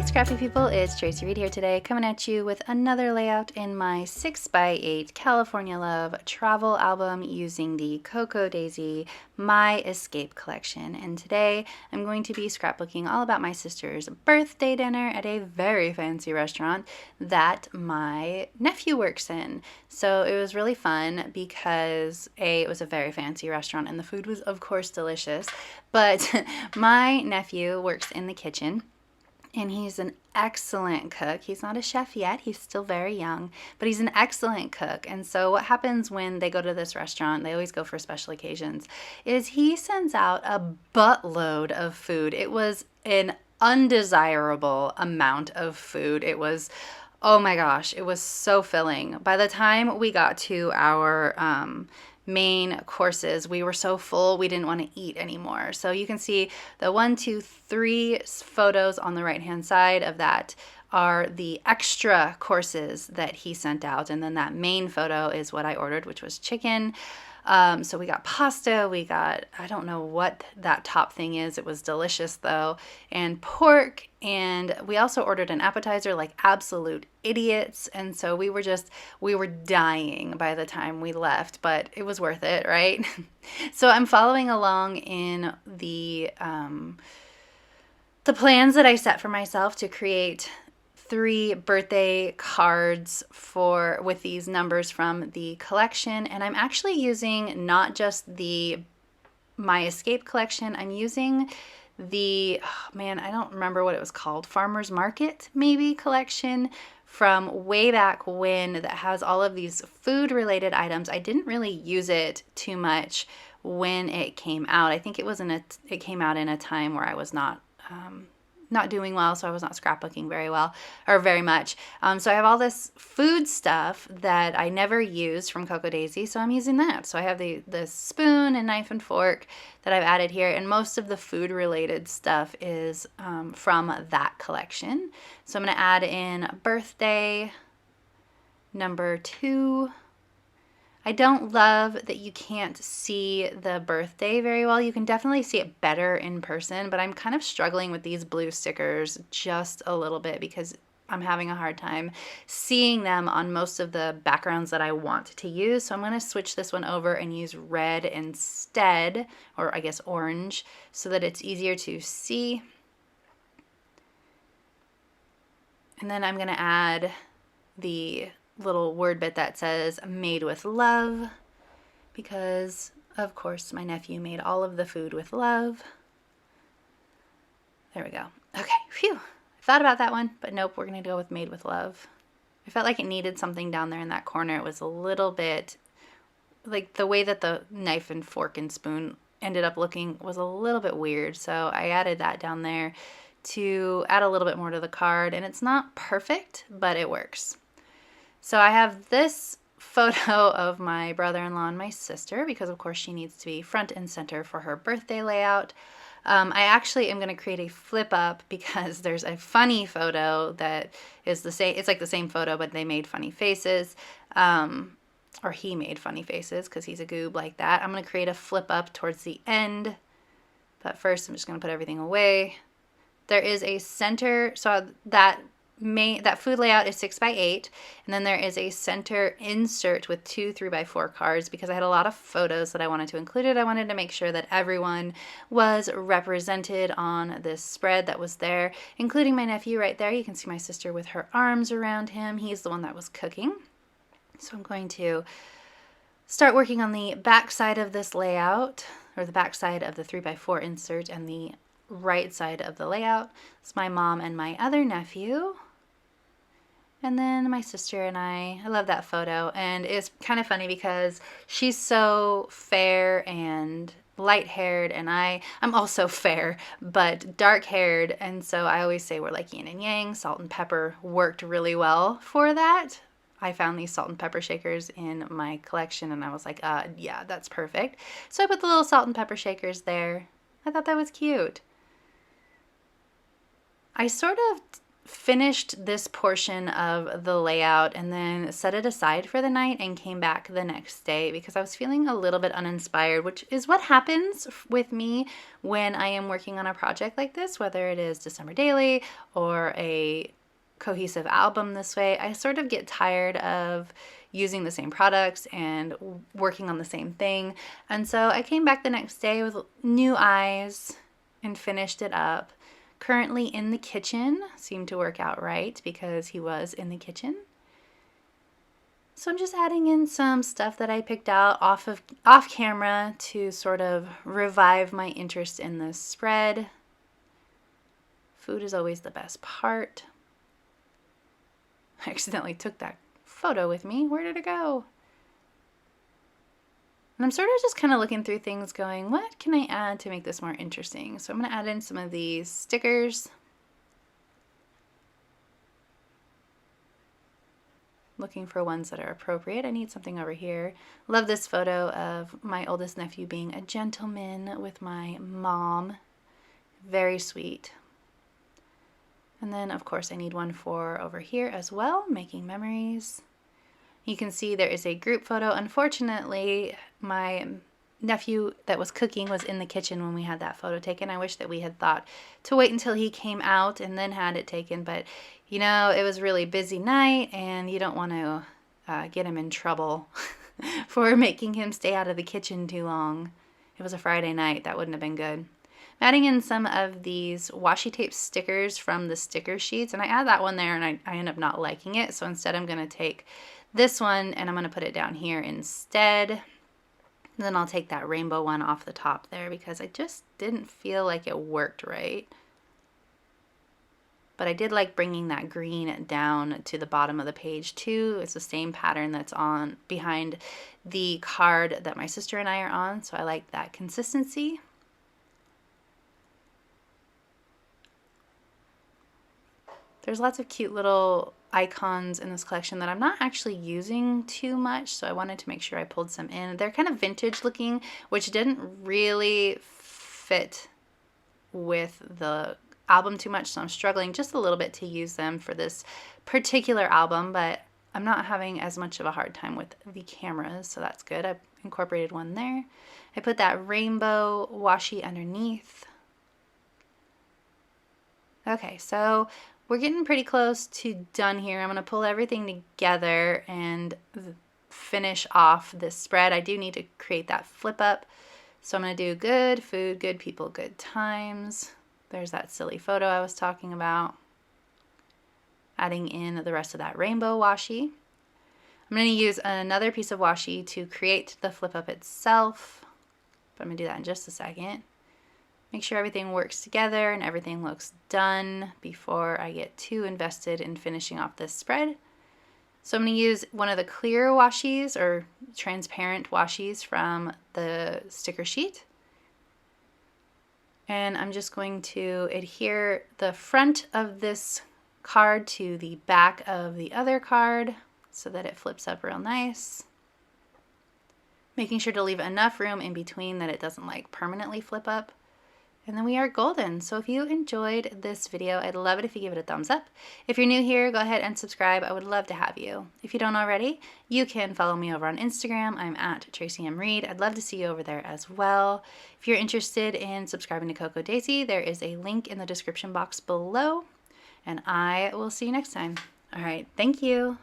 Hey Scrappy people, it's Tracy Reed here today, coming at you with another layout in my 6x8 California Love travel album using the Cocoa Daisy My Escape collection. And today I'm going to be scrapbooking all about my sister's birthday dinner at a very fancy restaurant that my nephew works in. So it was really fun because it was a very fancy restaurant and the food was of course delicious, but my nephew works in the kitchen. And he's an excellent cook. He's not a chef yet. He's still very young, but he's an excellent cook. And so what happens when they go to this restaurant, they always go for special occasions, is he sends out a buttload of food. It was an undesirable amount of food. It was, oh my gosh, it was so filling. By the time we got to our main courses, we were so full we didn't want to eat anymore. So you can see the 1, 2, 3 photos on the right hand side of that are the extra courses that he sent out, and then that main photo is what I ordered, which was chicken. So we got pasta, we got, I don't know what that top thing is, it was delicious though, and pork, and we also ordered an appetizer like absolute idiots, and so we were dying by the time we left, but it was worth it, right? So I'm following along in the plans that I set for myself to create 3 birthday cards with these numbers from the collection, and I'm actually using not just the My Escape collection. I'm using the I don't remember what it was called, Farmer's Market maybe collection from way back when, that has all of these food related items. I didn't really use it too much when it came out. I think it came out in a time where I was not doing well, so I was not scrapbooking very well or very much. So I have all this food stuff that I never used from Cocoa Daisy, so I'm using that. So I have the spoon and knife and fork that I've added here, and most of the food related stuff is from that collection. So I'm going to add in birthday number 2. I don't love that you can't see the birthday very well. You can definitely see it better in person, but I'm kind of struggling with these blue stickers just a little bit because I'm having a hard time seeing them on most of the backgrounds that I want to use. So I'm going to switch this one over and use red instead, or I guess orange, so that it's easier to see. And then I'm going to add the little word bit that says made with love, because of course my nephew made all of the food with love. There we go. Okay, phew. I thought about that one, but nope, we're gonna go with made with love. I felt like it needed something down there in that corner. It was a little bit like the way that the knife and fork and spoon ended up looking was a little bit weird, so I added that down there to add a little bit more to the card, and it's not perfect, but it works. So I have this photo of my brother-in-law and my sister because of course she needs to be front and center for her birthday layout. I actually am going to create a flip up because there's a funny photo that is the same. It's like the same photo, but they made funny faces. Or he made funny faces because he's a goob like that. I'm going to create a flip up towards the end. But first I'm just going to put everything away. There is a center, so that food layout is 6x8, and then there is a center insert with 2 3x4 cards because I had a lot of photos that I wanted to include it. I wanted to make sure that everyone was represented on this spread that was there, including my nephew right there. You can see my sister with her arms around him. He's the one that was cooking. So I'm going to start working on the back side of this layout, or the back side of the 3x4 insert, and the right side of the layout. It's my mom and my other nephew. And then my sister and I love that photo, and it's kind of funny because she's so fair and light-haired, and I'm also fair, but dark-haired, and so I always say we're like yin and yang. Salt and pepper worked really well for that. I found these salt and pepper shakers in my collection, and I was like, yeah, that's perfect. So I put the little salt and pepper shakers there. I thought that was cute. I sort of finished this portion of the layout and then set it aside for the night and came back the next day because I was feeling a little bit uninspired, which is what happens with me when I am working on a project like this, whether it is December Daily or a cohesive album this way. I sort of get tired of using the same products and working on the same thing. And so I came back the next day with new eyes and finished it up. Currently in the kitchen, seemed to work out right because he was in the kitchen. So I'm just adding in some stuff that I picked out off camera to sort of revive my interest in this spread. Food is always the best part. I accidentally took that photo with me. Where did it go? And I'm sort of just kind of looking through things going, what can I add to make this more interesting? So I'm going to add in some of these stickers. Looking for ones that are appropriate. I need something over here. Love this photo of my oldest nephew being a gentleman with my mom. Very sweet. And then, of course, I need one for over here as well, making memories. You can see there is a group photo. Unfortunately, my nephew that was cooking was in the kitchen when we had that photo taken. I wish that we had thought to wait until he came out and then had it taken, but you know, it was a really busy night and you don't want to get him in trouble for making him stay out of the kitchen too long. It was a Friday night. That wouldn't have been good. I'm adding in some of these washi tape stickers from the sticker sheets, and I add that one there and I end up not liking it, so instead I'm going to take this one and I'm going to put it down here instead. And then I'll take that rainbow one off the top there because I just didn't feel like it worked right. But I did like bringing that green down to the bottom of the page too. It's the same pattern that's on behind the card that my sister and I are on, so I like that consistency. There's lots of cute little icons in this collection that I'm not actually using too much, so I wanted to make sure I pulled some in. They're kind of vintage looking, which didn't really fit with the album too much, so I'm struggling just a little bit to use them for this particular album, but I'm not having as much of a hard time with the cameras, so that's good. I incorporated one there. I put that rainbow washi underneath. Okay, so we're getting pretty close to done here. I'm going to pull everything together and finish off this spread. I do need to create that flip up. So I'm going to do good food, good people, good times. There's that silly photo I was talking about. Adding in the rest of that rainbow washi. I'm going to use another piece of washi to create the flip up itself. But I'm going to do that in just a second. Make sure everything works together and everything looks done before I get too invested in finishing off this spread. So I'm going to use one of the clear washis or transparent washis from the sticker sheet. And I'm just going to adhere the front of this card to the back of the other card so that it flips up real nice. Making sure to leave enough room in between that it doesn't like permanently flip up. And then we are golden. So if you enjoyed this video, I'd love it if you give it a thumbs up. If you're new here, go ahead and subscribe. I would love to have you. If you don't already, you can follow me over on Instagram. I'm at Tracy M. Reed. I'd love to see you over there as well. If you're interested in subscribing to Coco Daisy, there is a link in the description box below. And I will see you next time. All right, thank you.